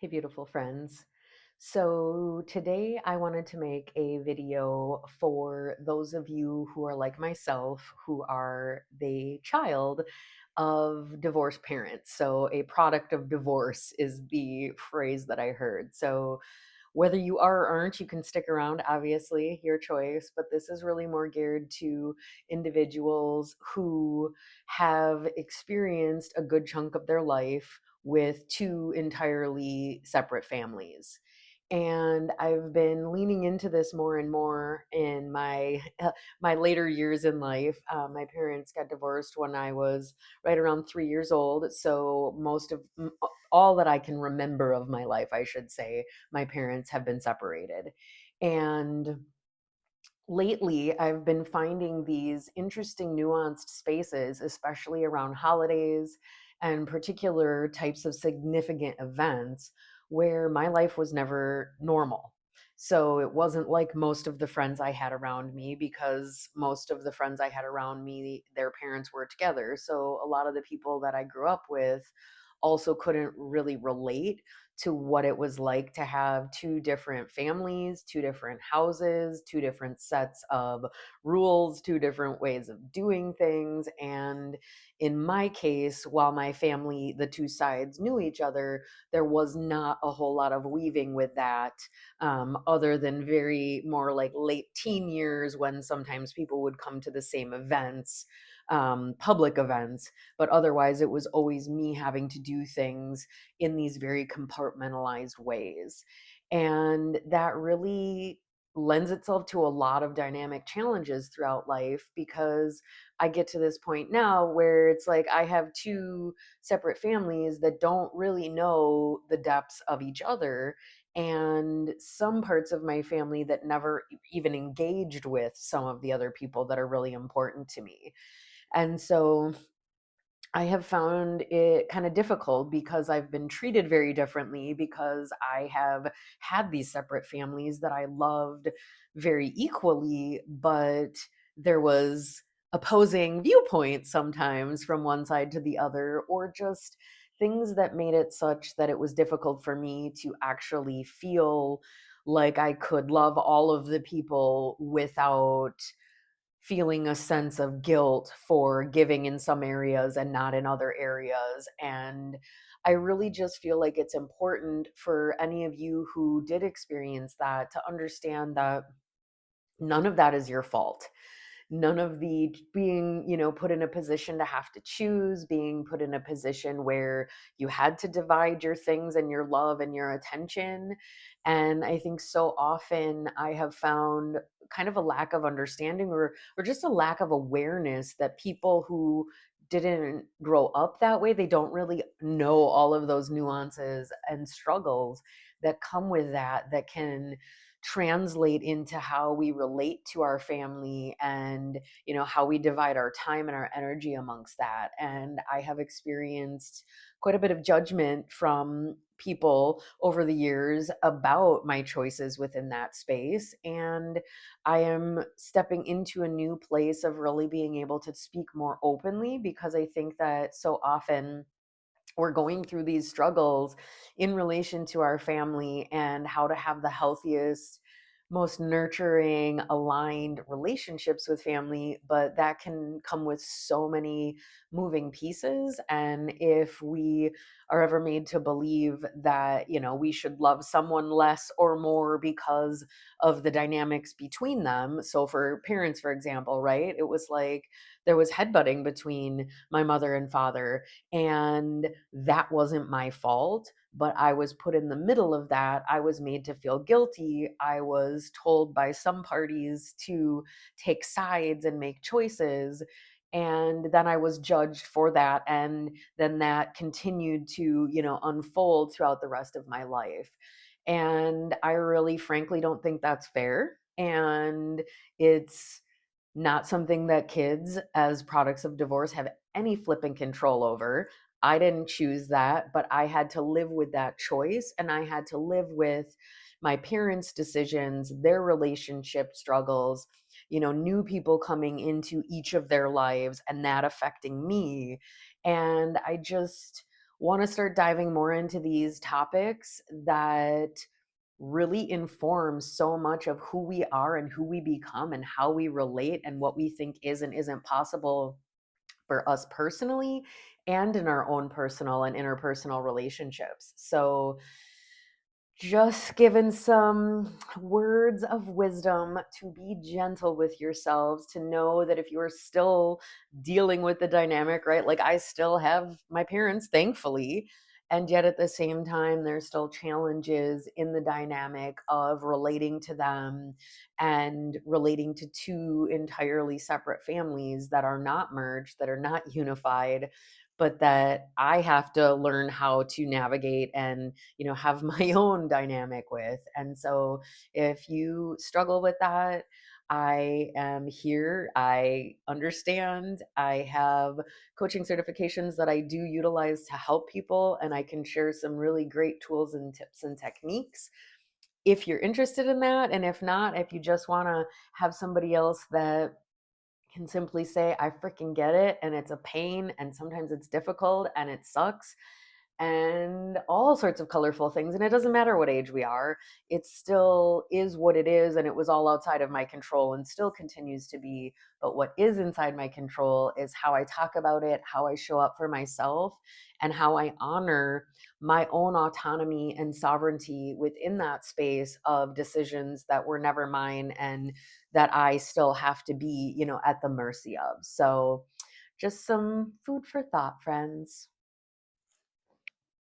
Hey, beautiful friends. So, today I wanted to make a video for those of you who are like myself, who are the child of divorced parents. So, a product of divorce is the phrase that I heard. So, whether you are or aren't, you can stick around, obviously, your choice. But this is really more geared to individuals who have experienced a good chunk of their life with two entirely separate families. And I've been leaning into this more and more in my my later years in life. My parents got divorced when I was right around 3 years old, so all that I can remember of my life, I should say, my parents have been separated. And lately, I've been finding these interesting, nuanced spaces, especially around holidays and particular types of significant events where my life was never normal. So it wasn't like most of the friends I had around me, because most of the friends I had around me, their parents were together. So a lot of the people that I grew up with also couldn't really relate to what it was like to have two different families, two different houses, two different sets of rules, two different ways of doing things. And in my case, while my family, the two sides knew each other, there was not a whole lot of weaving with that, other than very more like late teen years when sometimes people would come to the same events, public events. But otherwise, it was always me having to do things in these very compartmentalized ways. And that really lends itself to a lot of dynamic challenges throughout life, because I get to this point now where it's like I have two separate families that don't really know the depths of each other, and some parts of my family that never even engaged with some of the other people that are really important to me. And so I have found it kind of difficult because I've been treated very differently, because I have had these separate families that I loved very equally, but there was opposing viewpoints sometimes from one side to the other, or just things that made it such that it was difficult for me to actually feel like I could love all of the people without feeling a sense of guilt for giving in some areas and not in other areas. And I really just feel like it's important for any of you who did experience that to understand that none of that is your fault. None of the being, put in a position to have to choose, being put in a position where you had to divide your things and your love and your attention. And I think so often I have found kind of a lack of understanding, or just a lack of awareness, that people who didn't grow up that way, they don't really know all of those nuances and struggles that come with that, that can translate into how we relate to our family, and how we divide our time and our energy amongst that. And I have experienced quite a bit of judgment from people over the years about my choices within that space, and I am stepping into a new place of really being able to speak more openly, because I think that so often we're going through these struggles in relation to our family and how to have the healthiest, most nurturing, aligned relationships with family. But that can come with so many moving pieces. And if we are ever made to believe that, we should love someone less or more because of the dynamics between them. So, for parents, for example, right, it was like there was headbutting between my mother and father, and that wasn't my fault, but I was put in the middle of that. I was made to feel guilty. I was told by some parties to take sides and make choices. And then I was judged for that. And then that continued to, unfold throughout the rest of my life. And I really, frankly, don't think that's fair. And it's not something that kids, as products of divorce, have any flipping control over. I didn't choose that, but I had to live with that choice, and I had to live with my parents' decisions, their relationship struggles, new people coming into each of their lives and that affecting me. And I just want to start diving more into these topics that really inform so much of who we are and who we become and how we relate and what we think is and isn't possible for us personally and in our own personal and interpersonal relationships. So, just given some words of wisdom to be gentle with yourselves, to know that if you are still dealing with the dynamic, right? Like I still have my parents, thankfully. And yet at the same time, there's still challenges in the dynamic of relating to them and relating to two entirely separate families that are not merged, that are not unified, but that I have to learn how to navigate and have my own dynamic with. And so if you struggle with that, I am here. I understand. I have coaching certifications that I do utilize to help people, and I can share some really great tools and tips and techniques if you're interested in that. And if not, if you just want to have somebody else that can simply say, I freaking get it. And it's a pain. And sometimes it's difficult and it sucks and all sorts of colorful things. And it doesn't matter what age we are, it still is what it is. And it was all outside of my control and still continues to be. But what is inside my control is how I talk about it, how I show up for myself, and how I honor my own autonomy and sovereignty within that space of decisions that were never mine and that I still have to be, at the mercy of. So, just some food for thought, friends.